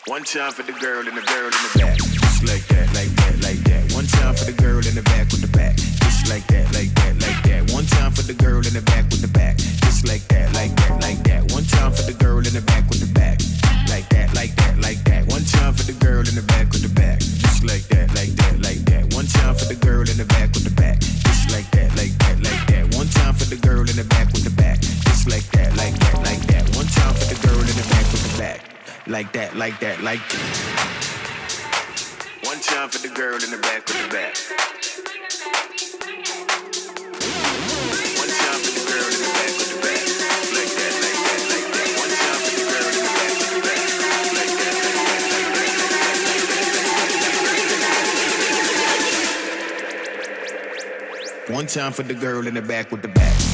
One time for the girl and the girl in the back. Just like that, like that, like that. One time for the girl in the back with the back. Just like that, like that, like that. One time for the girl in the back with the back. Just like that, like that, like that. One time for the girl in the back with the back. Like that, like that, like that. One time for the girl in the back with the back. Just like that, like that, like that. One time for the girl in the back with the back. Just like that, like that, like that. One time for the girl in the back with the back. Just like that, like that, like that. One time for the girl in the back with the back. Like that, like that, like that. One time for the girl in the back with the back. One time for the girl in the back with the back. Like that, like that, like that. One time for the girl in the back with the back. Like that, like that, like that, like that. One time for the girl in the back with the back.